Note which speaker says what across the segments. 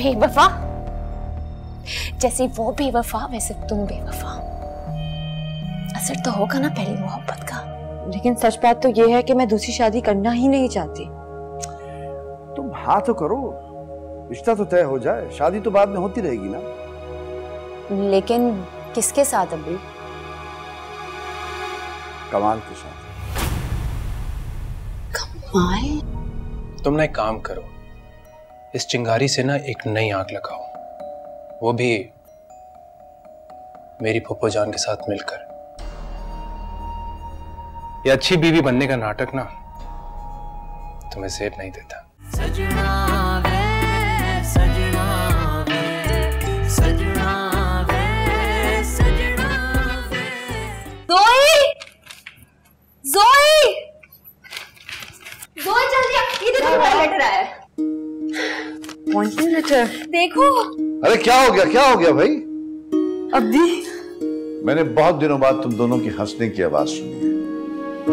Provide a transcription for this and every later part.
Speaker 1: बेवफा, जैसे वो बेवफा वैसे तुम बेवफा। असर तो होगा ना पहली मोहब्बत का।
Speaker 2: लेकिन सच बात तो ये है कि मैं दूसरी शादी करना ही नहीं चाहती।
Speaker 3: तुम हाँ तो करो, रिश्ता तो तय हो जाए, शादी तो बाद में होती रहेगी ना।
Speaker 2: लेकिन किसके साथ अभी?
Speaker 3: कमाल के साथ।
Speaker 1: कमाल?
Speaker 4: तुम ना एक काम करो, इस चिंगारी से ना एक नई आग लगाओ, वो भी मेरी फूफो जान के साथ मिलकर। ये अच्छी बीवी बनने का नाटक ना तुम्हें सेब नहीं देता।
Speaker 5: सजना वे, सजना वे, सजना वे, सजना वे।
Speaker 1: ज़ोई! ज़ोई! ज़ोई जल्दी आ, ये देखो तुम्हारा लेटर आया है।
Speaker 2: Appointment letter?
Speaker 1: देखो।
Speaker 3: अरे क्या हो गया भाई?
Speaker 2: अब्दी,
Speaker 3: मैंने बहुत दिनों बाद तुम दोनों की हंसने की आवाज सुनी है,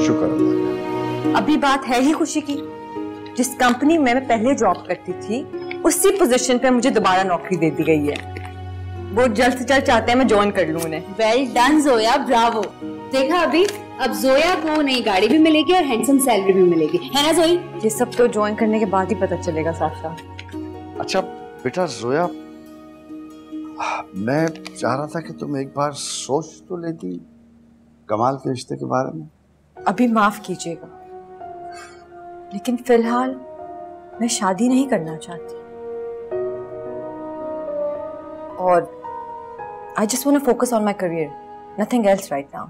Speaker 3: शुक्र अल्लाह।
Speaker 2: अभी बात है ही खुशी की। जिस कंपनी में मैं पहले जॉब करती थी उसी पोजीशन पे मुझे दोबारा नौकरी दे दी गई है। वो जल्द से जल्द चाहते हैं मैं ज्वाइन कर लूं उन्हें।
Speaker 1: Well done Zoya, Bravo. देखा अभी, अब ज़ोया को नई गाड़ी भी मिलेगी और हैंडसम सैलरी भी मिलेगी, है ना ज़ोई?
Speaker 2: ये सब तो ज्वाइन करने के बाद ही पता चलेगा साफ साफ।
Speaker 3: अच्छा बेटा जोया, मैं चाह रहा था कि तुम एक बार सोच तो लेती कमाल के रिश्ते के बारे में।
Speaker 2: अभी माफ कीजिएगा, लेकिन फिलहाल मैं शादी नहीं करना चाहती और I just want to focus on my career, nothing else right now.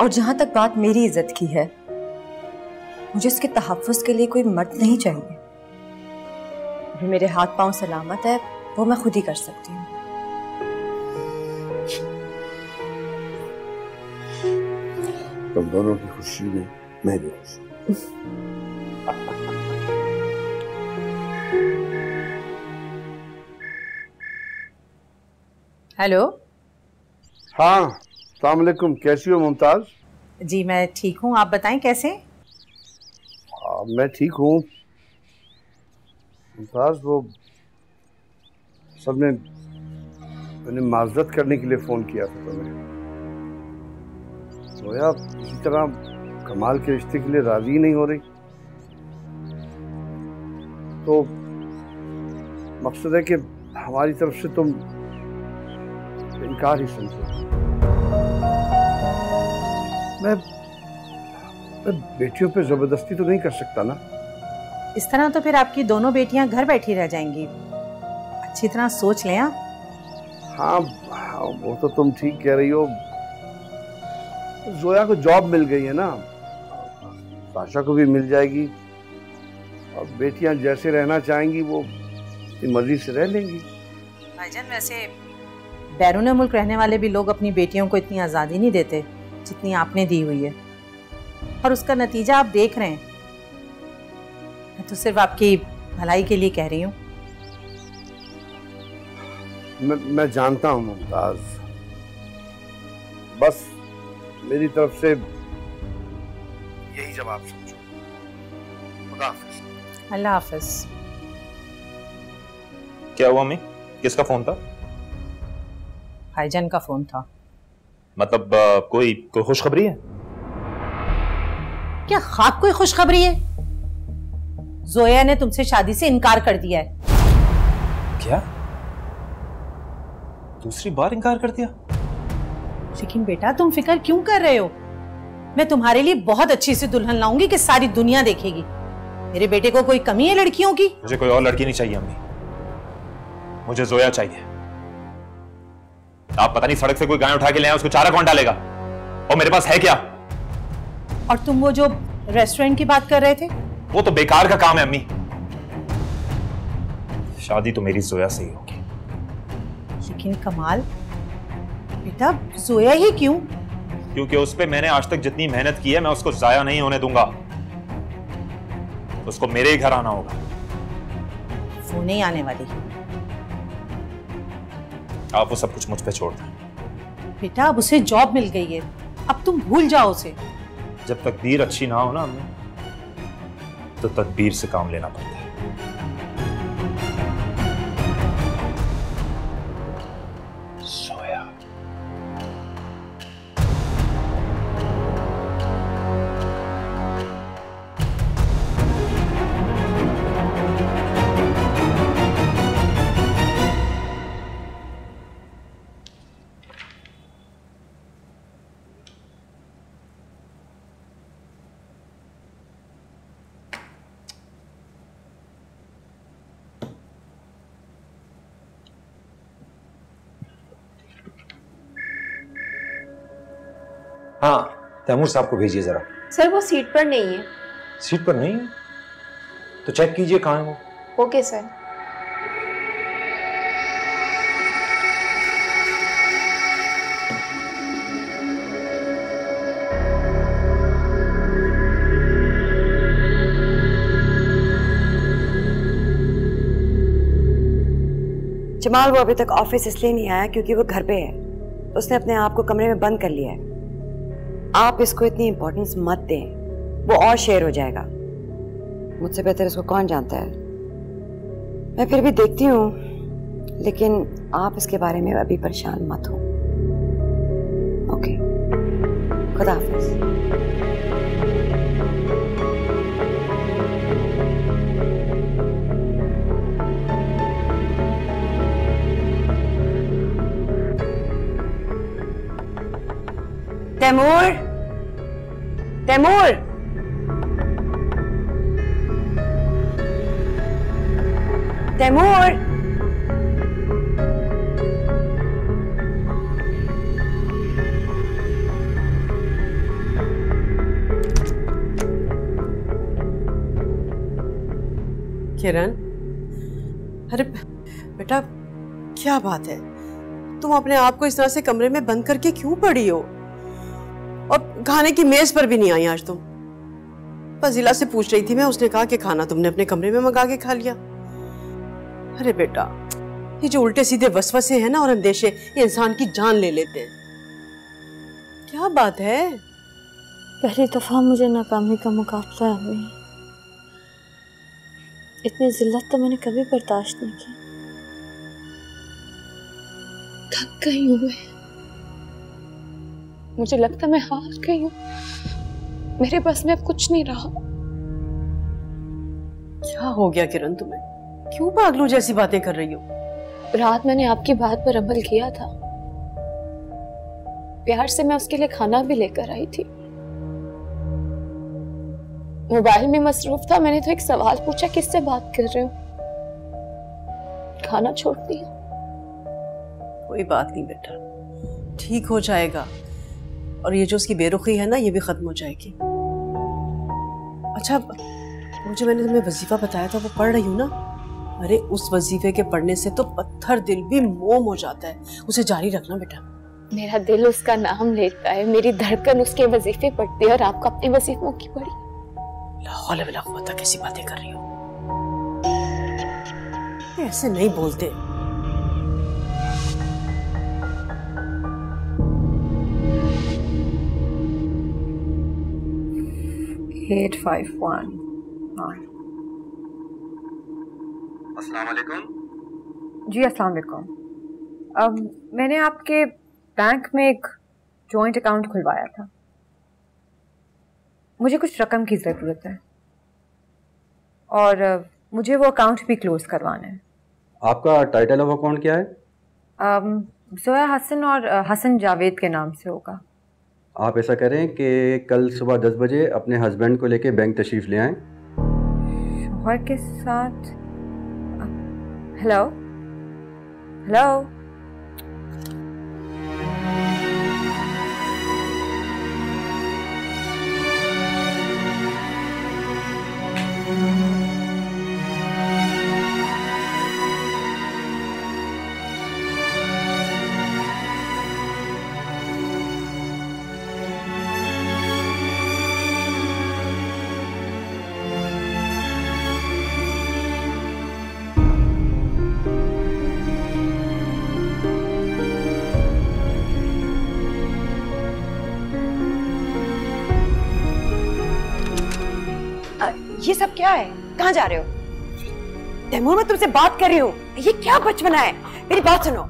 Speaker 2: और जहां तक बात मेरी इज्जत की है, मुझे उसके तहफ्फुज़ के लिए कोई मर्द नहीं चाहिए। अभी मेरे हाथ पांव सलामत है, वो मैं खुद ही कर सकती हूँ।
Speaker 3: तुम दोनों की खुशी में मैं भी खुश हूं।
Speaker 6: हेलो।
Speaker 3: हाँ, अस्सलाम वालेकुम, कैसी हो मुमताज?
Speaker 6: जी मैं ठीक हूँ, आप बताएं कैसे?
Speaker 3: मैं ठीक हूँ मुमताज। वो सब ने मैंने माजरत करने के लिए फोन किया था तुम्हें। जोया इसी तरह कमाल के रिश्ते के लिए राजी नहीं हो रही, तो मकसद है कि हमारी तरफ से तुम इनकार ही समझो। मैं बेटियों पे जबरदस्ती तो नहीं कर सकता ना।
Speaker 6: इस तरह तो फिर आपकी दोनों बेटियां घर बैठी रह जाएंगी। अच्छी तरह सोच लें आप।
Speaker 3: हाँ, वो तो तुम ठीक कह रही हो। जोया को जॉब मिल गई है ना, साशा को भी मिल जाएगी, और बेटियां जैसे रहना चाहेंगी वो अपनी मर्जी से रह लेंगी।
Speaker 6: भाईजान वैसे बैरून मुल्क रहने वाले भी लोग अपनी बेटियों को इतनी आज़ादी नहीं देते जितनी आपने दी हुई है, और उसका नतीजा आप देख रहे हैं। मैं तो सिर्फ आपकी भलाई के लिए कह रही हूँ।
Speaker 3: मैं जानता हूँ मुमताज, बस मेरी तरफ से यही जवाब समझो। खुदा हाफिज।
Speaker 6: अल्लाह हाफिज।
Speaker 7: क्या हुआ अम्मी? किसका फोन था?
Speaker 6: भाईजान का फोन था।
Speaker 7: मतलब कोई खुशखबरी है?
Speaker 6: क्या खाक कोई खुशखबरी है? जोया ने तुमसे शादी से इनकार कर दिया है।
Speaker 7: क्या? दूसरी बार इनकार कर दिया?
Speaker 6: लेकिन बेटा तुम फिक्र क्यों कर रहे हो? मैं तुम्हारे लिए बहुत अच्छी सी दुल्हन लाऊंगी कि सारी दुनिया देखेगी। मेरे बेटे को कोई कमी है लड़कियों की?
Speaker 7: मुझे कोई और लड़की नहीं चाहिए अम्मी, मुझे जोया चाहिए। आप पता नहीं सड़क से कोई गाय उठा के ले आए, उसको चारा कौन डालेगा? और मेरे पास है क्या?
Speaker 6: और तुम वो जो रेस्टोरेंट की बात कर रहे थे,
Speaker 7: वो तो बेकार का काम है अम्मी। शादी तो मेरी जोया से ही होगी।
Speaker 6: लेकिन कमाल बेटा, जोया ही क्यों?
Speaker 7: क्योंकि उस पे मैंने आज तक जितनी मेहनत की है मैं उसको जाया नहीं होने दूंगा। उसको मेरे ही घर आना होगा।
Speaker 6: वो नहीं आने वाली।
Speaker 7: आप वो सब कुछ मुझ पे छोड़ दें।
Speaker 6: बेटा अब उसे जॉब मिल गई है, अब तुम भूल जाओ उसे।
Speaker 7: जब तकदीर अच्छी ना हो ना अम्मी, तो तदबीर से काम लेना पड़ता है।
Speaker 8: हाँ, तैमूर साहब को भेजिए जरा।
Speaker 1: सर वो सीट पर नहीं है।
Speaker 8: सीट पर नहीं है तो चेक कीजिए कहाँ है वो।
Speaker 1: Okay sir.
Speaker 2: जमाल वो अभी तक ऑफिस इसलिए नहीं आया क्योंकि वो घर पे है। उसने अपने आप को कमरे में बंद कर लिया है। आप इसको इतनी इंपॉर्टेंस मत दें, वो और शेयर हो जाएगा। मुझसे बेहतर इसको कौन जानता है। मैं फिर भी देखती हूँ, लेकिन आप इसके बारे में अभी परेशान मत हो। ओके, खुदा हाफिज। तैमूर, तैमूर, तैमूर,
Speaker 9: किरण, अरे बेटा क्या बात है, तुम अपने आप को इस तरह से कमरे में बंद करके क्यों पड़ी हो? और खाने की मेज पर भी नहीं आई आज तुम। फजीला से पूछ रही थी मैं, उसने कहा कि खाना तुमने अपने कमरे में मंगा के खा लिया। अरे बेटा, ये जो उल्टे सीधे वसवसे हैं ना और अंदेशे, ये इंसान की जान ले लेते हैं। क्या बात है?
Speaker 1: पहली दफा मुझे नाकामी का मुकाबला है अम्मी। इतनी जिल्लत तो मैंने कभी बर्दाश्त नहीं की। थक गई हूँ मैं। मुझे लगता मैं हार गई हूँ। मेरे बस में अब कुछ नहीं रहा।
Speaker 9: क्या हो गया किरण तुम्हें? क्यों पागलों जैसी बातें कर रही हो?
Speaker 1: रात मैंने आपकी बात पर अमल किया था। प्यार से मैं उसके लिए खाना भी लेकर आई थी। मोबाइल में मसरूफ था। मैंने तो एक सवाल पूछा, किससे बात कर रहे हो? खाना छोड़ दिया।
Speaker 9: कोई बात नहीं बेटा, ठीक हो जाएगा। और ये जो उसकी बेरुखी है ना, ये भी खत्म हो जाएगी। अच्छा, मुझे मैंने तुम्हें वजीफा बताया था, वो पढ़ रही हूँ ना? अरे उस वजीफे के पढ़ने से तो पत्थर दिल भी मोम हो जाता है। उसे जारी रखना बेटा।
Speaker 1: मेरा दिल उसका नाम लेता है, मेरी धड़कन उसके वजीफे पढ़ती है, और आपको अपने वजीफों की पड़ी।
Speaker 9: कैसी बातें कर रही हो? ऐसे नहीं बोलते।
Speaker 2: एट 5-1। हाँ
Speaker 10: अस्सलाम वालेकुम।
Speaker 2: जी अस्सलाम वालेकुम। मैंने आपके बैंक में एक जॉइंट अकाउंट खुलवाया था। मुझे कुछ रकम की ज़रूरत है और मुझे वो अकाउंट भी क्लोज करवाना है।
Speaker 10: आपका टाइटल ऑफ अकाउंट क्या है?
Speaker 2: जोया हसन और हसन जावेद के नाम से होगा।
Speaker 10: आप ऐसा करें कि कल सुबह 10 बजे अपने हस्बैंड को लेके बैंक तशरीफ़ ले आएं।
Speaker 2: शौहर के साथ? हेलो हेलो, ये सब क्या है? कहाँ जा रहे हो? तैमूर, मैं तुमसे बात कर रही हूँ। ये क्या बचपना है? मेरी बात सुनो।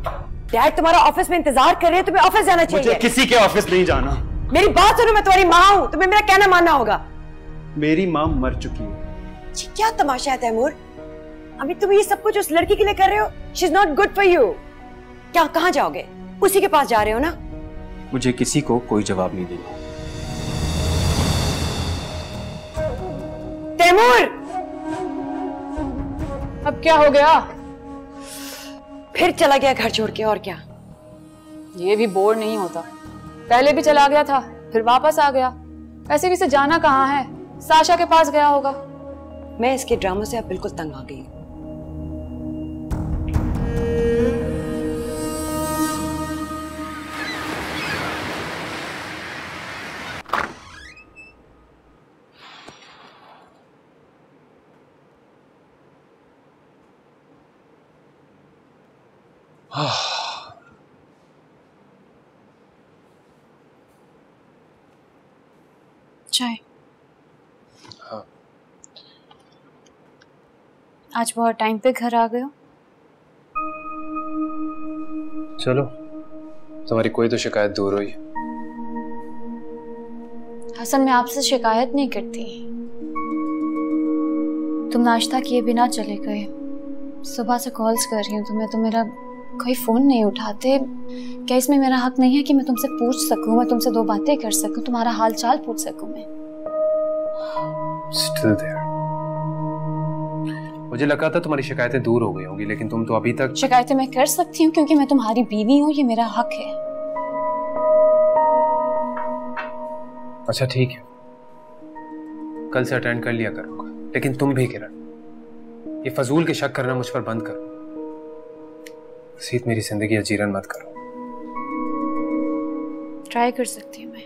Speaker 2: डैड तुम्हारा ऑफिस में इंतजार कर रहे हैं, तुम्हें ऑफिस जाना चाहिए।
Speaker 7: मुझे किसी के ऑफिस नहीं जाना।
Speaker 2: मेरी बात सुनो, मैं तुम्हारी माँ हूँ, तुम्हें मेरा कहना मानना होगा।
Speaker 7: मेरी माँ मर चुकी है।
Speaker 2: ये क्या तमाशा है तैमूर? अभी तुम ये सब कुछ उस लड़की के लिए कर रहे हो? She is not good for you. क्या, कहाँ जाओगे? उसी के पास जा रहे हो ना?
Speaker 7: मुझे किसी को कोई जवाब नहीं देना।
Speaker 2: तैमूर!
Speaker 1: अब क्या हो गया?
Speaker 2: फिर चला गया घर छोड़ के, और क्या?
Speaker 1: ये भी बोर नहीं होता? पहले भी चला गया था,
Speaker 11: फिर वापस आ गया। वैसे भी इसे जाना कहाँ है, साशा के पास गया होगा।
Speaker 2: मैं इसके ड्रामों से अब बिल्कुल तंग आ गई हूँ।
Speaker 1: चाय।
Speaker 4: हाँ।
Speaker 1: आज बहुत टाइम पे घर आ गए हो।
Speaker 4: चलो, तुम्हारी कोई तो शिकायत दूर हुई।
Speaker 1: हसन, मैं आपसे शिकायत नहीं करती। तुम नाश्ता किए बिना चले गए। सुबह से कॉल्स कर रही हूँ तुम्हें, तो मेरा कोई फोन नहीं उठाते। क्या इसमें मेरा हक नहीं है कि मैं तुमसे पूछ सकूं, मैं तुमसे 2 बातें कर सकूं, तुम्हारा हाल चाल पूछ सकूं मैं?
Speaker 4: Still there. मुझे लगा था तुम्हारी शिकायतें दूर हो गई होंगी, लेकिन तुम तो अभी तक।
Speaker 1: शिकायतें मैं कर सकती हूँ क्योंकि मैं तुम्हारी बीवी हूँ, ये मेरा हक है।
Speaker 4: अच्छा ठीक है, कल से अटेंड कर लिया करूंगा, लेकिन तुम भी किरण, ये फजूल के शक करना मुझ पर बंद करो। सीत मेरी जिंदगी अजीरन मत करो।
Speaker 1: ट्राई कर सकती हूँ मैं।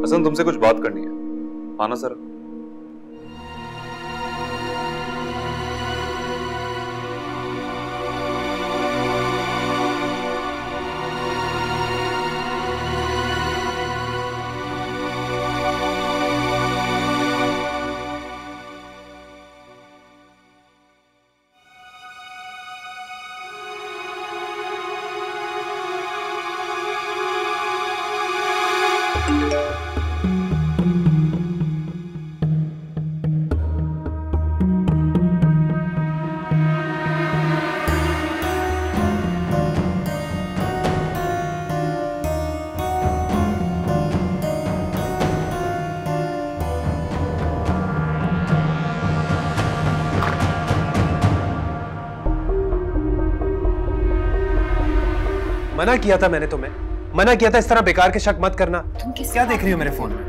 Speaker 7: हसन, तुमसे कुछ बात करनी है, आना सर।
Speaker 4: मना किया था मैंने तुम्हें, मना किया था इस तरह बेकार के शक मत करना।
Speaker 1: तुम
Speaker 4: क्या देख रही हो मेरे फोन में?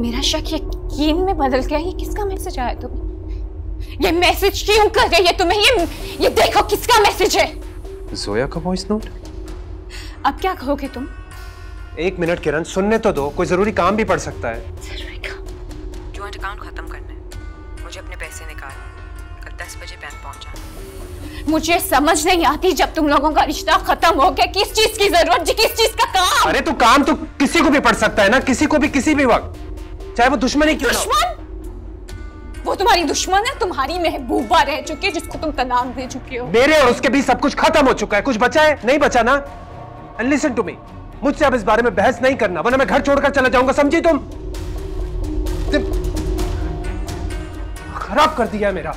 Speaker 1: मेरा शक यकीन में बदल गया। ये किसका मैसेज आया तुम्हें? ये मैसेज क्यों कर रही है तुम्हें? ये देखो किसका मैसेज है।
Speaker 4: जोया का वॉइस नोट।
Speaker 1: अब क्या कहोगे तुम?
Speaker 4: 1 मिनट किरण, सुनने तो दो, कोई जरूरी काम भी पड़ सकता है।
Speaker 1: जरूरी काम?
Speaker 2: जॉइंट अकाउंट खत्म करना है, मुझे अपने पैसे निकालने। कल 10 बजे बैंक पहुंचा।
Speaker 1: मुझे समझ नहीं आती, जब तुम लोगों का रिश्ता खत्म हो गया, किस चीज की जरूरत, किस चीज का काम?
Speaker 4: अरे तो काम तो किसी को भी पड़ सकता है ना, किसी को भी किसी भी वक्त, चाहे वो दुश्मनी क्यों ना हो।
Speaker 1: दुश्मन? वो तुम्हारी दुश्मन है, तुम्हारी महबूबा रह चुकी है, जिसको तुम तलाक दे चुके हो।
Speaker 4: मेरे और उसके बीच सब कुछ खत्म हो चुका है, कुछ बचा है? नहीं बचा ना। एंड लिसन टू मी, मुझसे अब इस बारे में बहस नहीं करना, वरना मैं घर छोड़कर चला जाऊंगा, समझी तुम? खराब कर दिया है मेरा।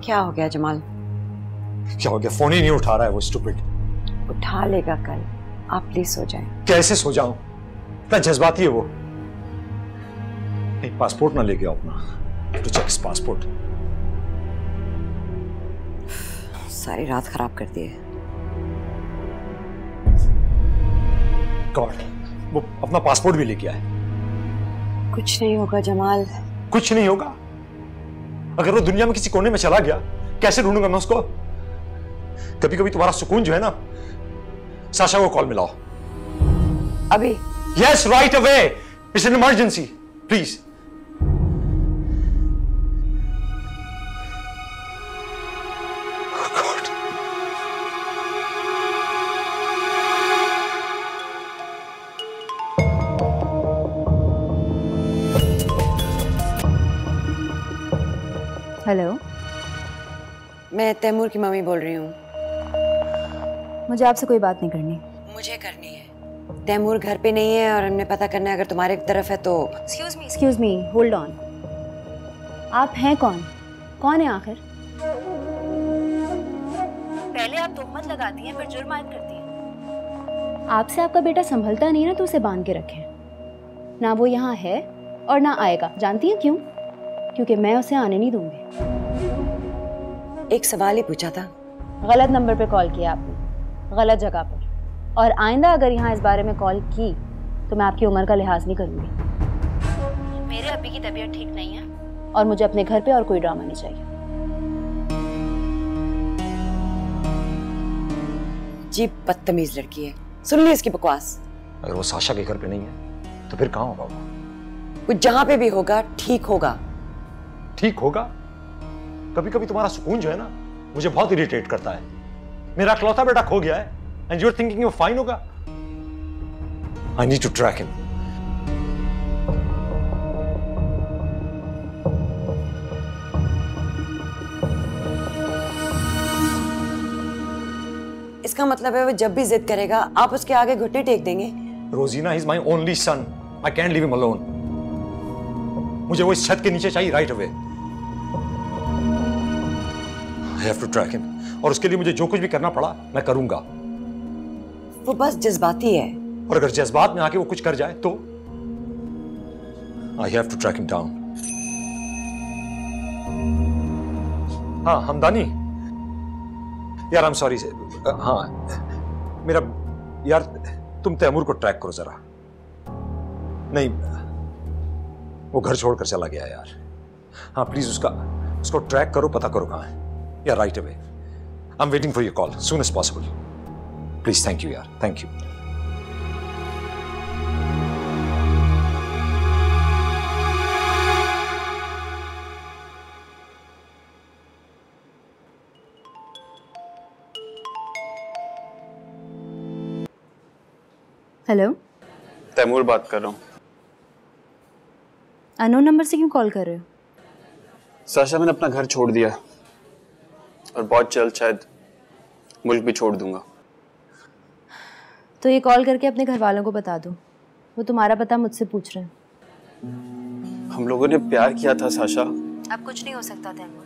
Speaker 2: क्या हो गया जमाल?
Speaker 8: क्या हो गया? फोन ही नहीं उठा रहा है वो स्टूपिड।
Speaker 2: उठा लेगा कल, आप प्लीज सो जाएं।
Speaker 8: कैसे सो जाऊं? इतना जज्बाती है वो। नहीं, पासपोर्ट ना लेके आओ अपना, तो चेक इस पासपोर्ट।
Speaker 2: सारी रात खराब कर दी है।
Speaker 8: गॉड, वो अपना पासपोर्ट भी लेके आए।
Speaker 2: कुछ नहीं होगा जमाल।
Speaker 8: कुछ नहीं होगा? अगर वो दुनिया में किसी कोने में चला गया, कैसे ढूंढूंगा मैं उसको? कभी कभी तुम्हारा सुकून जो है ना, साशा को कॉल मिलाओ
Speaker 2: अभी।
Speaker 8: Yes, right away. It's an emergency, please.
Speaker 11: Hello,
Speaker 2: मैं तैमूर की मम्मी बोल रही हूँ।
Speaker 11: मुझे आपसे कोई बात नहीं करनी।
Speaker 2: मुझे करनी है। तैमूर घर पे नहीं है और हमने पता करना है, अगर तुम्हारे तरफ है तो।
Speaker 11: Excuse me, hold on. आप हैं कौन? कौन है आखिर?
Speaker 1: पहले आप तोहमत लगाती हैं, फिर जुर्म आयद करती हैं। आपसे आपका बेटा संभलता नहीं ना, तो उसे बांध के रखें। ना वो यहाँ है और ना आएगा। जानती हैं क्यों? क्योंकि मैं उसे आने नहीं दूंगी।
Speaker 2: एक सवाल ही पूछा था।
Speaker 1: गलत नंबर पे कॉल किया आपने, गलत जगह पर। और आइंदा अगर यहाँ इस बारे में कॉल की तो मैं आपकी उम्र का लिहाज नहीं करूंगी। मेरे अभी की तबीयत ठीक नहीं है और मुझे अपने घर पे और कोई ड्रामा नहीं चाहिए।
Speaker 2: जी बदतमीज लड़की है, सुन ली इसकी बकवास।
Speaker 8: अगर वो साशा के घर पे नहीं है तो फिर कहाँ होगा वो?
Speaker 2: वो जहां पे भी होगा ठीक होगा।
Speaker 8: ठीक होगा? कभी कभी तुम्हारा सुकून जो है ना मुझे बहुत इरिटेट करता है। मेरा इकलौता बेटा खो गया है एंड यू आर थिंकिंग वो फाइन होगा। I need to track him.
Speaker 2: इसका मतलब है वो जब भी जिद करेगा आप उसके आगे घुटने टेक देंगे?
Speaker 8: Rozina is my only son, I can't leave him alone. मुझे वो इस छत के नीचे चाहिए right away. I have to track him, और उसके लिए मुझे जो कुछ भी करना पड़ा मैं करूंगा।
Speaker 2: वो बस जज्बाती है।
Speaker 8: और अगर जज्बात में आके वो कुछ कर जाए तो I have to track him down। हाँ हमदानी यार, I'm sorry। हाँ मेरा यार, तुम तैमूर को ट्रैक करो जरा। नहीं वो घर छोड़कर चला गया यार। हाँ प्लीज उसको ट्रैक करो, पता करो कहाँ है। Yeah, right away. I'm waiting for your call soon as possible. Please, thank you, yaar. Thank you.
Speaker 1: Hello,
Speaker 12: Taimur बात कर रहा हूँ।
Speaker 1: अननोन नंबर से क्यों कॉल कर रहे हो?
Speaker 12: साशा, मैंने अपना घर छोड़ दिया और बहुत जल्द शायद मुल्क भी छोड़ दूंगा।
Speaker 1: तो ये कॉल करके अपने घर वालों को बता दो, वो तुम्हारा पता मुझसे पूछ रहे हैं।
Speaker 12: हम लोगों ने प्यार किया था साशा।
Speaker 1: अब कुछ नहीं हो सकता तैमूर।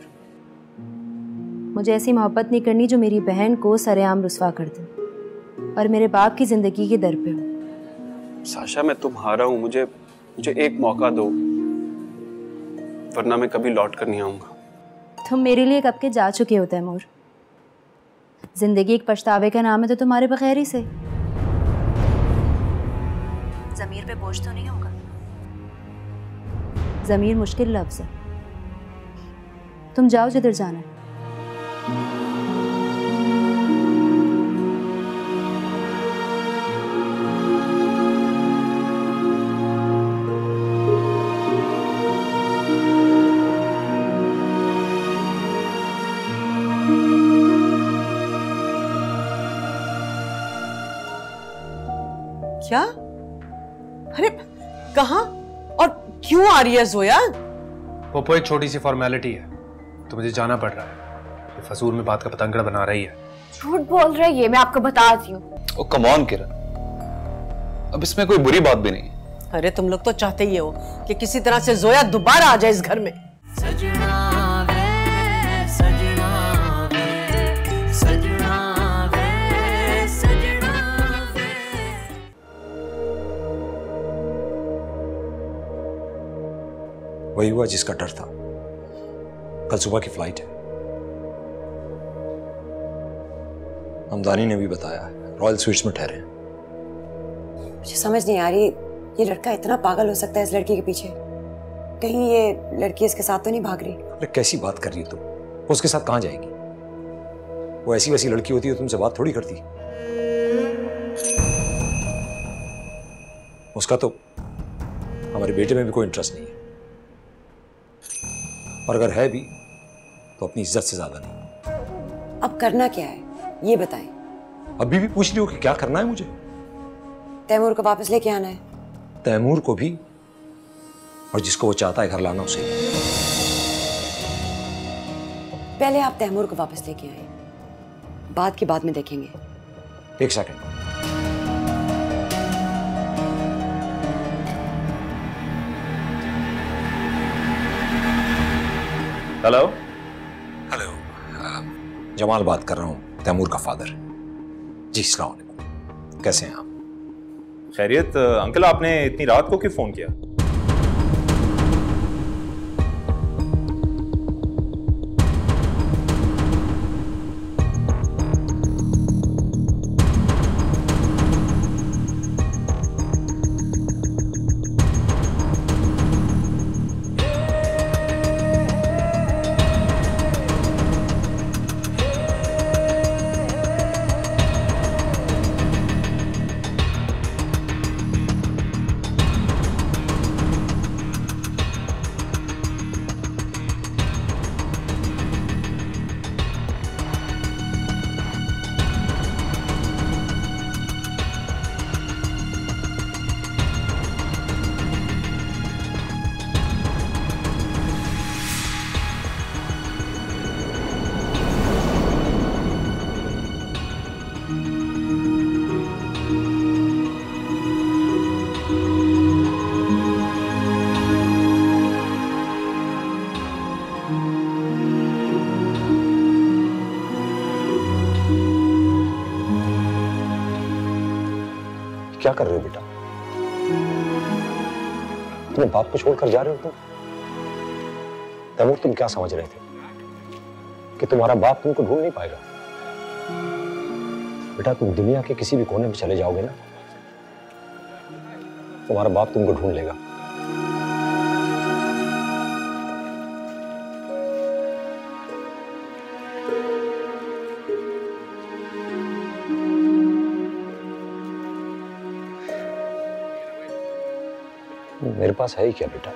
Speaker 1: मुझे ऐसी मोहब्बत नहीं करनी जो मेरी बहन को सरेआम रुस्वा कर दे और मेरे बाप की जिंदगी के दर पे हो।
Speaker 12: साशा, मैं तुम्हारा हूँ, मुझे एक मौका दो, वरना मैं कभी लौट कर नहीं आऊंगा।
Speaker 1: तुम मेरे लिए कब के जा चुके हो तैमूर। जिंदगी एक पछतावे का नाम है, तो तुम्हारे बगैर ही से ज़मीर पे बोझ तो नहीं होगा। ज़मीर मुश्किल लफ्ज़ है। तुम जाओ जिधर जाना है।
Speaker 9: क्या? अरे कहाँ और क्यों आ रही है जोया?
Speaker 4: पोपो, एक छोटी सी फॉर्मेलिटी है, तो मुझे जाना पड़ रहा है। ये फजूल में बात का पतंगड़ बना रही है।
Speaker 1: झूठ बोल रहे ये, मैं आपको बताती हूँ।
Speaker 12: ओ कम ऑन किरण, अब इसमें कोई बुरी बात भी नहीं।
Speaker 9: अरे तुम लोग तो चाहते ही हो कि किसी तरह से जोया दोबारा आ जाए इस घर में।
Speaker 5: सजना वे, सजना वे, सजना वे, सजना वे।
Speaker 8: वही हुआ जिसका डर था। कल सुबह की फ्लाइट है। हमदानी ने भी बताया रॉयल स्वीट्स में ठहरे।
Speaker 2: मुझे समझ नहीं आ रही ये लड़का इतना पागल हो सकता है इस लड़की के पीछे। कहीं ये लड़की इसके साथ तो नहीं भाग रही?
Speaker 8: अरे कैसी बात कर रही हो तुम? वो उसके साथ कहाँ जाएगी? वो ऐसी वैसी लड़की होती है तुमसे बात थोड़ी करती। उसका तो हमारे बेटे में भी कोई इंटरेस्ट नहीं है, और अगर है भी तो अपनी इज्जत से ज्यादा नहीं।
Speaker 2: अब करना क्या है ये बताएं।
Speaker 8: अभी भी पूछ रही हो कि क्या करना है मुझे?
Speaker 2: तैमूर को वापस लेके आना है।
Speaker 8: तैमूर को भी, और जिसको वो चाहता है घर लाना उसे।
Speaker 2: पहले आप तैमूर को वापस लेके आए, बात की बाद में देखेंगे।
Speaker 8: एक सेकंड।
Speaker 12: हेलो
Speaker 8: हेलो, जमाल बात कर रहा हूँ तैमूर का फादर। जी अस्सलाम वालेकुम, कैसे हैं आप?
Speaker 7: खैरियत अंकल, आपने इतनी रात को क्यों फोन किया?
Speaker 8: क्या कर रहे हो बेटा? तुम्हें बाप को छोड़कर जा रहे हो तुम? तैमूर, तुम क्या समझ रहे थे कि तुम्हारा बाप तुमको ढूंढ नहीं पाएगा? बेटा, तुम दुनिया के किसी भी कोने में चले जाओगे ना, तुम्हारा बाप तुमको ढूंढ लेगा। मेरे पास है ही क्या बेटा?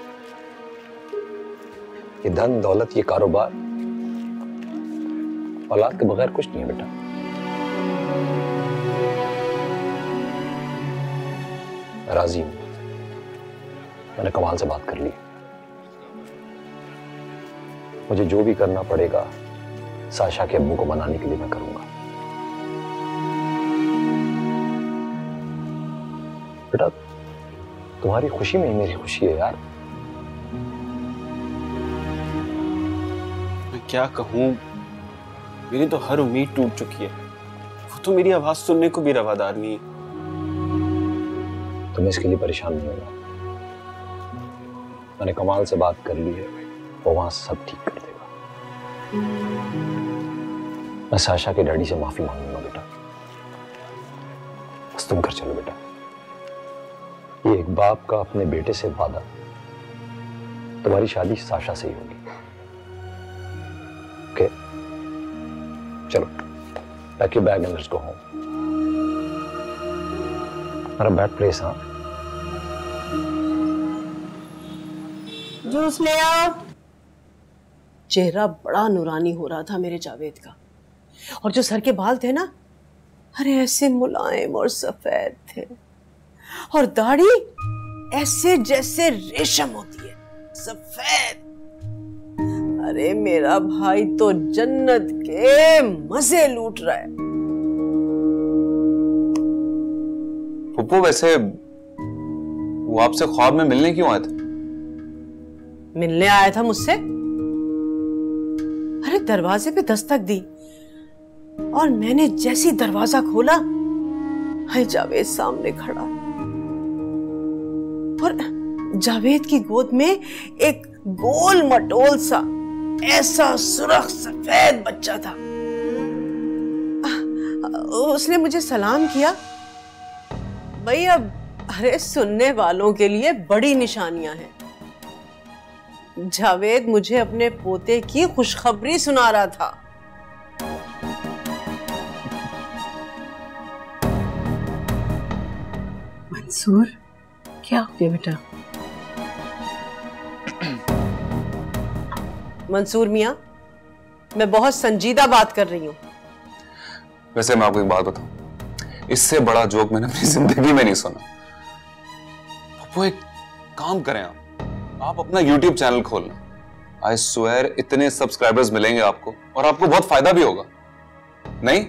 Speaker 8: ये धन दौलत, ये कारोबार, औलाद के बगैर कुछ नहीं है बेटा। मैं राजी हूं, मैंने कमाल से बात कर ली। मुझे जो भी करना पड़ेगा साशा के अब्बू को मनाने के लिए मैं करूंगा। बेटा, तुम्हारी खुशी में ही मेरी खुशी है यार।
Speaker 12: मैं क्या कहूं, मेरी तो हर उम्मीद टूट चुकी है। वो तो मेरी आवाज सुनने को भी रवादार नहीं है।
Speaker 8: तुम्हें इसके लिए परेशान नहीं होना। मैंने कमाल से बात कर ली है, वो वहां सब ठीक कर देगा। मैं साशा के डैडी से माफी मांगूंगा बेटा। बस तुम घर चलो बेटा। ये एक बाप का अपने बेटे से वादा, तुम्हारी शादी साशा से ही होगी। ओके, चलो, pack your bag and let's go home. मेरा बैड प्लेस। हाँ,
Speaker 9: जूस ले आओ। चेहरा बड़ा नूरानी हो रहा था मेरे जावेद का, और जो सर के बाल थे ना, अरे ऐसे मुलायम और सफेद थे, और दाढ़ी ऐसे जैसे रेशम होती है, सफेद। अरे मेरा भाई तो जन्नत के मजे लूट रहा है।
Speaker 12: पुप्पू, वैसे वो आपसे ख्वाब में मिलने क्यों आए थे?
Speaker 9: मिलने आया था मुझसे? अरे दरवाजे पे दस्तक दी, और मैंने जैसी दरवाजा खोला, हाय जावेद सामने खड़ा, और जावेद की गोद में एक गोल मटोल सा ऐसा सुर्ख सफेद बच्चा था। उसने मुझे सलाम किया। भाई अब अरे सुनने वालों के लिए बड़ी निशानियां हैं। जावेद मुझे अपने पोते की खुशखबरी सुना रहा था। मंसूर, क्या हो गया बेटा? मंसूर मियां, मैं बहुत संजीदा बात कर रही हूँ।
Speaker 12: वैसे मैं आपको एक बात बताऊं, इससे बड़ा जोक मैंने अपनी जिंदगी में नहीं सुना। वो एक काम करें, आप अपना YouTube चैनल खोलना। आई स्वेयर इतने सब्सक्राइबर्स मिलेंगे आपको, और आपको बहुत फायदा भी होगा। नहीं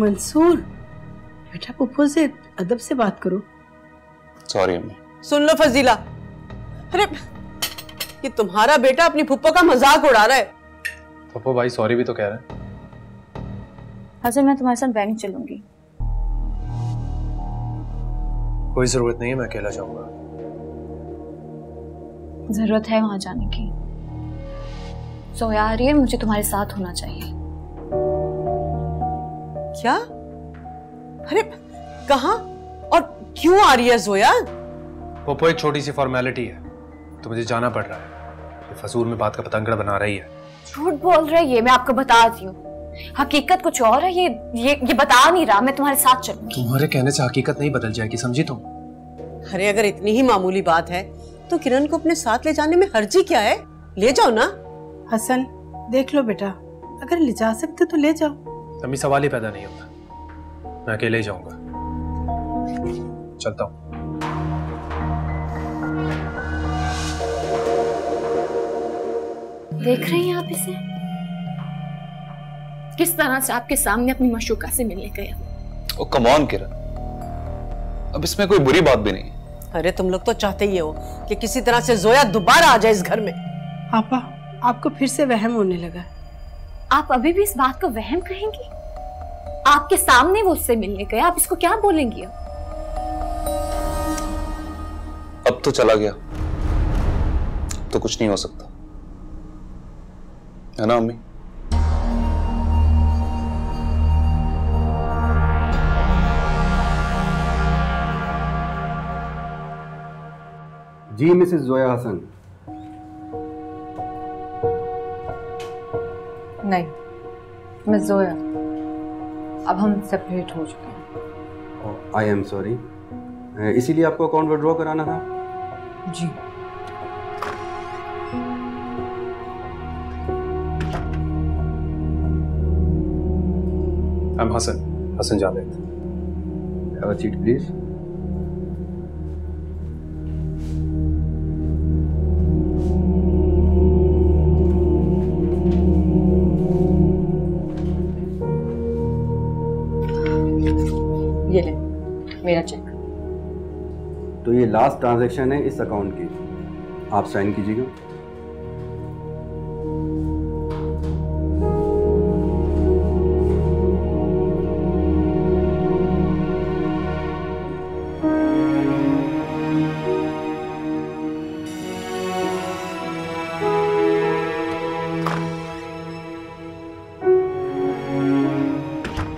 Speaker 9: मंसूर बेटा, पुप्पो से अदब से बात करो।
Speaker 12: सॉरी अम्मी।
Speaker 9: सुन लो फजीला, अरे ये तुम्हारा बेटा अपनी फुप्पो का मजाक उड़ा रहा है।
Speaker 4: पप्पू भाई सॉरी भी तो कह रहे हैं।
Speaker 1: हसन मैं तुम्हारे साथ बैंक चलूंगी।
Speaker 4: कोई जरूरत नहीं है, मैं अकेला जाऊंगा।
Speaker 1: जरूरत है वहां जाने की। जोया आ रही है, मुझे तुम्हारे साथ होना चाहिए।
Speaker 9: क्या? अरे कहाँ और क्यों आ रही है जोया?
Speaker 4: पोपो एक छोटी सी फॉर्मेलिटी है, तो मुझे जाना पड़ रहा है। ये फजूल में बात का पतंगड़ बना रही है।
Speaker 1: झूठ बोल रहा है ये, मैं आपको बताती हूँ। हकीकत कुछ और है, ये बता नहीं रहा। मैं तुम्हारे साथ चलूंगी।
Speaker 4: तुम्हारे कहने से हकीकत नहीं बदल जाएगी, समझी तुम?
Speaker 9: अरे अगर इतनी ही मामूली बात है तो किरण को अपने साथ ले जाने में हर्जी क्या है? ले जाओ ना।
Speaker 13: हसन देख लो बेटा, अगर ले जा सकते तो ले जाओ।
Speaker 4: अम्मी सवाल ही पैदा नहीं होता, मैं अकेले ही जाऊंगा। चलता हूँ।
Speaker 1: देख रही हैं आप इसे? किस तरह से आपके सामने अपनी मशूका से मिलने गया।
Speaker 12: ओ कम ऑन किरण, अब इसमें कोई बुरी बात भी नहीं।
Speaker 9: अरे तुम लोग तो चाहते ही हो कि किसी तरह से जोया दोबारा आ जाए इस घर में।
Speaker 13: आपा, आपको फिर से वहम होने लगा।
Speaker 1: आप अभी भी इस बात को वहम कहेंगी? आपके सामने वो उससे मिलने गया, आप इसको क्या बोलेंगी?
Speaker 12: अब तो चला गया, तो कुछ नहीं हो सकता, है ना अम्मी?
Speaker 10: जी मिसेस जोया हसन।
Speaker 2: नहीं, मैं जोया। अब हम सेपरेट हो चुके हैं।
Speaker 10: आई एम सॉरी, इसीलिए आपको अकाउंट विड्रॉ कराना था?
Speaker 2: जी।
Speaker 4: I'm Hasan Javed.
Speaker 10: Have a seat, please.
Speaker 2: ये ले मेरा चेक।
Speaker 10: तो ये लास्ट ट्रांजैक्शन है इस अकाउंट की, आप साइन कीजिएगा।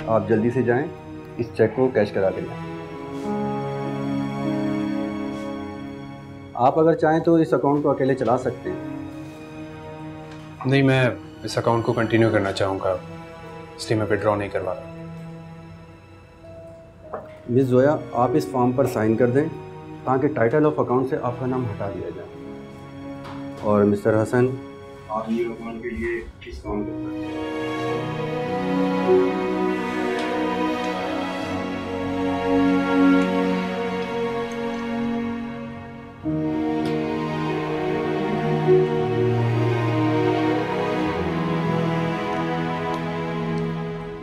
Speaker 10: आप जल्दी से जाएं, इस चेक को कैश करा दें। आप अगर चाहें तो इस अकाउंट को अकेले चला सकते हैं।
Speaker 4: नहीं, मैं इस अकाउंट को कंटिन्यू करना चाहूँगा, इसलिए मैं विड्रॉ नहीं करवा रहा।
Speaker 10: मिस जोया, आप इस फॉर्म पर साइन कर दें ताकि टाइटल ऑफ अकाउंट से आपका नाम हटा दिया जाए। और मिस्टर हसन, आप ये अकाउंट के लिए इस फॉर्म कर सकते हैं।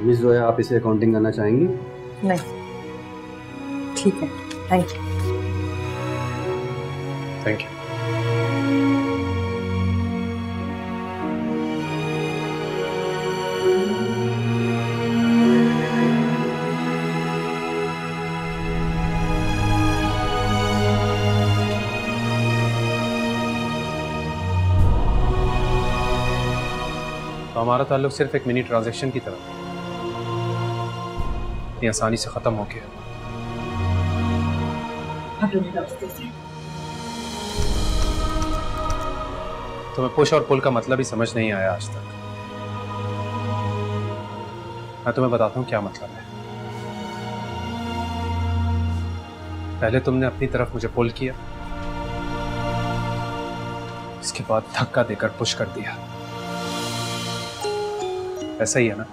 Speaker 10: मिस जोया, आप इसे अकाउंटिंग करना चाहेंगी?
Speaker 2: नहीं, ठीक है, थैंक यू।
Speaker 4: Thank you. तो हमारा ताल्लुक सिर्फ एक मिनी ट्रांजैक्शन की तरह इतनी आसानी से खत्म हो गया। तुम्हें पुश और पुल का मतलब ही समझ नहीं आया आज तक। मैं तुम्हें बताता हूँ क्या मतलब है। पहले तुमने अपनी तरफ मुझे पुल किया, इसके बाद धक्का देकर पुश कर दिया। ऐसा ही है ना?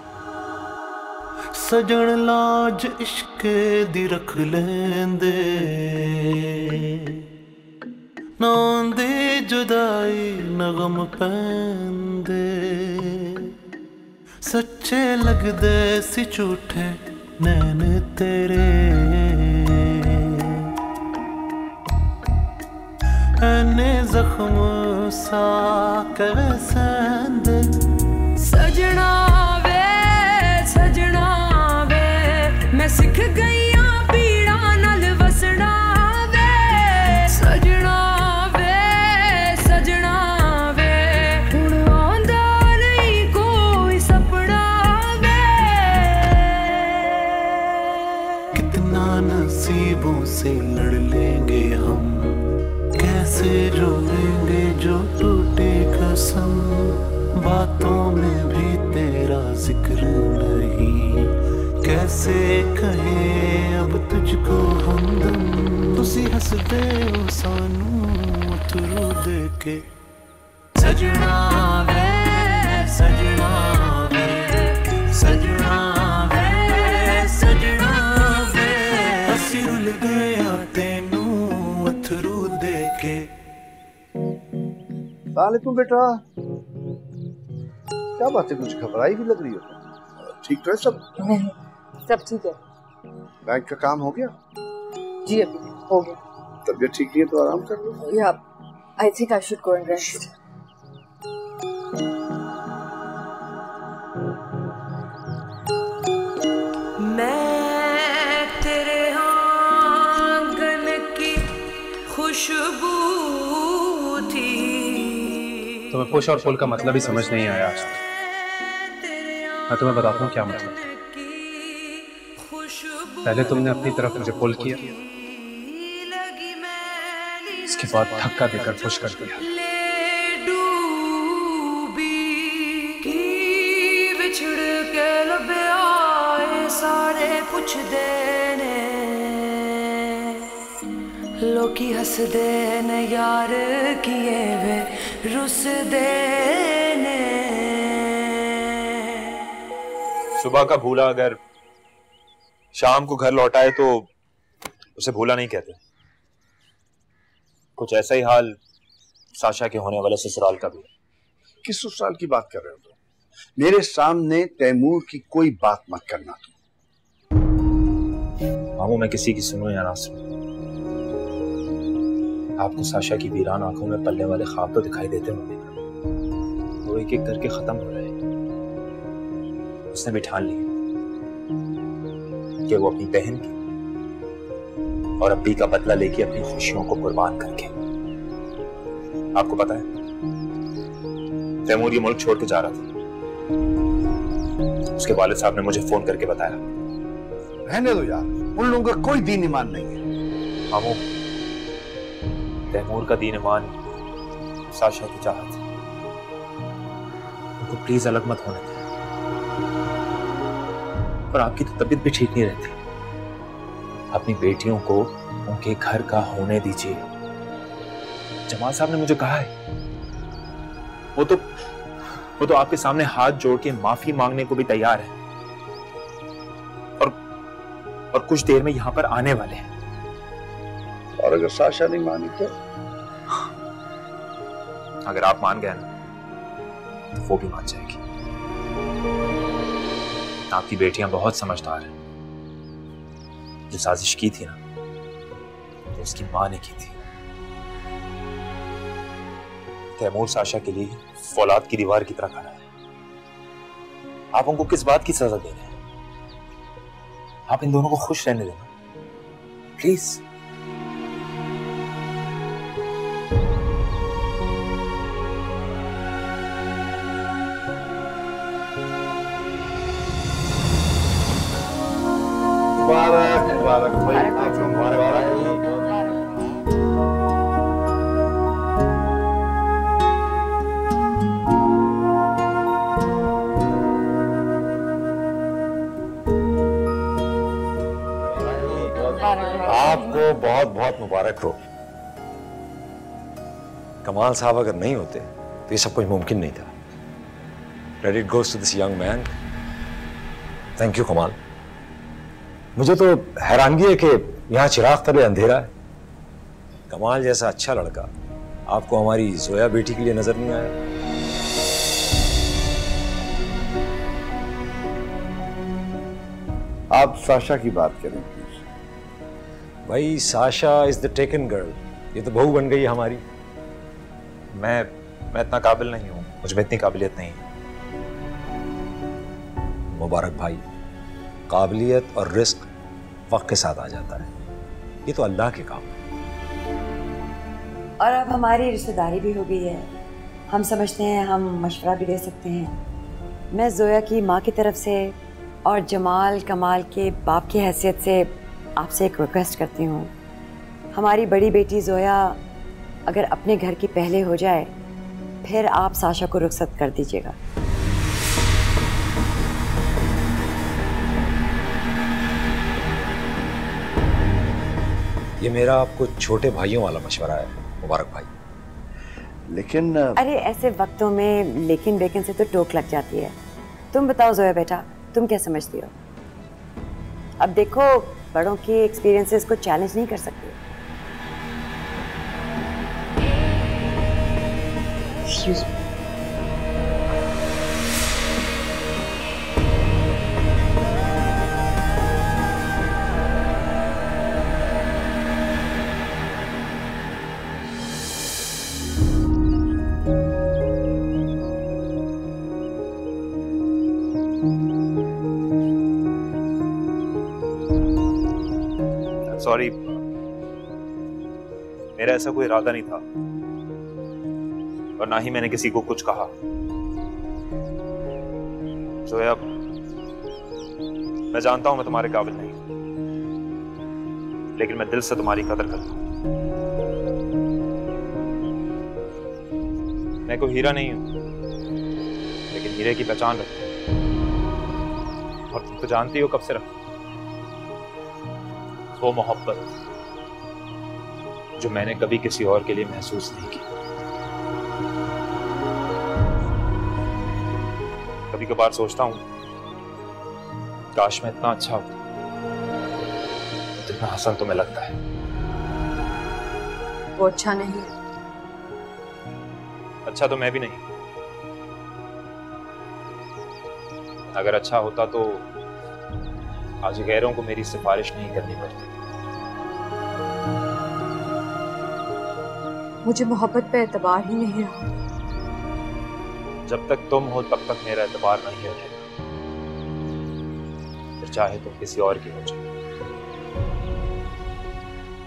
Speaker 5: सजन लाज इश्क दी रख लेंदे, नांदे जुदाई नगम पैंदे, सच्चे लगदे सी झूठे नैन तेरे, ऐने जख्म सा कैसेंदे।
Speaker 14: सजना वे सजना
Speaker 5: किसों से लड़ लेंगे हम, कैसे रोएंगे जो टूटे कसम, बातों में भी तेरा जिक्र नहीं, कैसे कहें अब तुझको हमदम, तुसी हंस दे ओ सानू उतरू दे के सजना वे सजना वे सजना वे सजना वे, असी रुल गया तेनू उतरू दे के।
Speaker 3: वालेकुम बेटा, क्या बात है, कुछ घबराई भी लग रही हो? ठीक तो है सब?
Speaker 2: सब ठीक है।
Speaker 3: बैंक का काम हो गया?
Speaker 2: जी अभी हो गया।
Speaker 3: तबीयत ठीक नहीं है तो आराम कर लो।
Speaker 2: या I think I should go and rest.
Speaker 14: मैं तेरे आंगन की खुशबू थी।
Speaker 4: तुम्हें पुश और पुल का मतलब ही समझ नहीं आया आज तक। मैं तुम्हें बताता हूँ क्या मतलब। पहले तुमने अपनी तरफ मुझे पुल किया, इसके बाद धक्का देकर पुश कर दिया।
Speaker 14: विछड़ के लब आए सारे पुछ देने, लोकी हंस देने यार किए वे रुस देने।
Speaker 7: सुबह का भूला अगर शाम को घर लौटाए तो उसे भूला नहीं कहते। कुछ ऐसा ही हाल साशा के होने वाले ससुराल का भी।
Speaker 3: किस ससुराल की बात कर रहे हो तुम? मेरे सामने तैमूर की कोई बात मत करना तुम।
Speaker 7: मामू, मैं किसी की सुनूं या ना सुनूं, आपको साशा की वीरान आंखों में पलने वाले ख्वाब तो दिखाई देते होंगे, वो एक एक करके खत्म हो रहे हैं। उसने भी ठान लिया कि वो अपनी बहन की और अब्बी का बदला लेके अपनी खुशियों को कुर्बान करके। आपको पता है तैमूर ये मुल्क छोड़ के जा रहा था। उसके वालिद साहब ने मुझे फोन करके बताया।
Speaker 3: रहने दो यार, उन लोगों का कोई दीन ईमान नहीं है।
Speaker 7: मामू, तैमूर का दीन ईमान साशा की चाहत। उनको प्लीज अलग मत होने दें। और आपकी तो तबीयत भी ठीक नहीं रहती। अपनी बेटियों को उनके घर का होने दीजिए। जमाल साहब ने मुझे कहा है वो तो आपके सामने हाथ जोड़ के माफी मांगने को भी तैयार है, और कुछ देर में यहां पर आने वाले हैं।
Speaker 3: और अगर साशा नहीं मानी तो?
Speaker 7: अगर आप मान गए ना तो वो भी मान जाएगी। आपकी बेटियां बहुत समझदार हैं। जो साजिश की थी ना तो उसकी मां ने की थी। तैमूर साशा के लिए फौलाद की दीवार की तरह खड़ा है। आप उनको किस बात की सजा दे रहे हैं? आप इन दोनों को खुश रहने देना प्लीज।
Speaker 3: मुबारक मुबारक भाई, आपको मुबारक।
Speaker 8: आपको बहुत बहुत मुबारक हो। कमाल साहब अगर नहीं होते तो ये सब कुछ मुमकिन नहीं था। Credit goes to this young man. Thank you Kamal. मुझे तो हैरानगी है कि यहाँ चिराग तले अंधेरा है। कमाल जैसा अच्छा लड़का आपको हमारी जोया बेटी के लिए नजर नहीं आया।
Speaker 3: आप साशा की बात करें प्लीज।
Speaker 8: भाई Sasha is the taken girl. ये तो बहू बन गई हमारी।
Speaker 7: मैं इतना काबिल नहीं हूं, मुझ में इतनी काबिलियत नहीं है।
Speaker 8: मुबारक भाई, काबिलियत और रिस्क वक्त के साथ आ जाता है। ये तो अल्लाह के काम है।
Speaker 15: और अब हमारी रिश्तेदारी भी हो गई है। हम समझते हैं हम मशवरा भी दे सकते हैं। मैं जोया की माँ की तरफ से और जमाल कमाल के बाप की हैसियत से आपसे एक रिक्वेस्ट करती हूँ, हमारी बड़ी बेटी जोया अगर अपने घर की पहले हो जाए फिर आप साशा को रुखसत कर दीजिएगा।
Speaker 8: ये मेरा आपको छोटे भाइयों वाला मशवरा है मुबारक भाई।
Speaker 3: लेकिन
Speaker 15: अरे ऐसे वक्तों में लेकिन बेकिन से तो टोक लग जाती है। तुम बताओ जोया बेटा, तुम क्या समझती हो? अब देखो, बड़ों की एक्सपीरियंसेस को चैलेंज नहीं कर सकते। Excuse me.
Speaker 7: सॉरी, मेरा ऐसा कोई इरादा नहीं था और ना ही मैंने किसी को कुछ कहा। जोया, मैं जानता हूं मैं तुम्हारे काबिल नहीं, लेकिन मैं दिल से तुम्हारी कदर करता हूं। मैं कोई हीरा नहीं हूं, लेकिन हीरे की पहचान रखता हूं और तुम तो जानती हो कब से रखता हूं। वो मोहब्बत जो मैंने कभी किसी और के लिए महसूस नहीं की। कभी कभार सोचता हूं काश मैं इतना अच्छा होता जितना हसन तुम्हें लगता है।
Speaker 2: वो अच्छा नहीं है।
Speaker 7: अच्छा तो मैं भी नहीं, अगर अच्छा होता तो आज गैरों को मेरी सिफारिश नहीं करनी पड़ती।
Speaker 2: मुझे मोहब्बत पे एतबार ही नहीं रहा।
Speaker 7: जब तक तुम हो तब तक मेरा एतबार नहीं है, फिर चाहे तुम किसी और की हो जाए,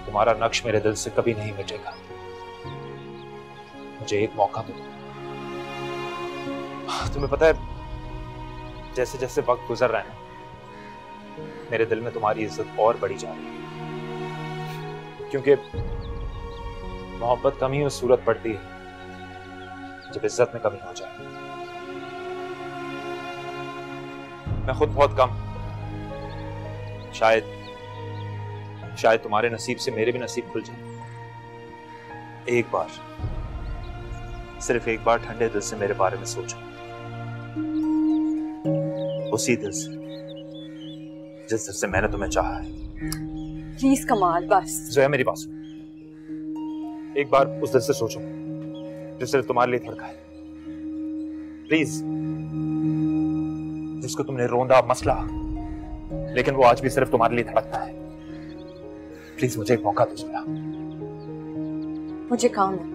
Speaker 7: तुम्हारा नक्श मेरे दिल से कभी नहीं मिटेगा। मुझे एक मौका दो। तुम्हें पता है, जैसे जैसे वक्त गुजर रहा है मेरे दिल में तुम्हारी इज्जत और बढ़ी जा रही है, क्योंकि मोहब्बत कम ही उस सूरत पड़ती है जब इज्जत में कमी हो जाए। मैं खुद बहुत कम, शायद तुम्हारे नसीब से मेरे भी नसीब खुल जाए। एक बार, सिर्फ एक बार ठंडे दिल से मेरे बारे में सोचो, उसी दिल से जिस दिल से मैंने तुम्हें चाहा है।
Speaker 2: प्लीज कमाल, बस।
Speaker 7: जोया, मेरी बात सुनो। एक बार उस दिल से सोचो जो सिर्फ तुम्हारे लिए धड़का है। प्लीज, जिसको तुमने रोंदा मसला, लेकिन वो आज भी सिर्फ तुम्हारे लिए धड़कता है। प्लीज मुझे एक मौका दो जोया।
Speaker 2: मुझे काम है।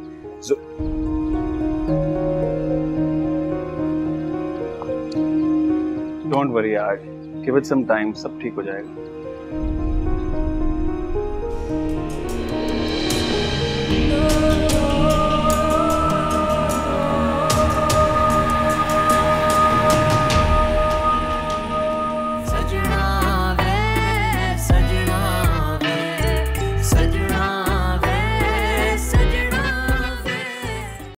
Speaker 10: डोंट वरी यार, गिव इट सम टाइम, सब ठीक हो जाएगा।
Speaker 14: No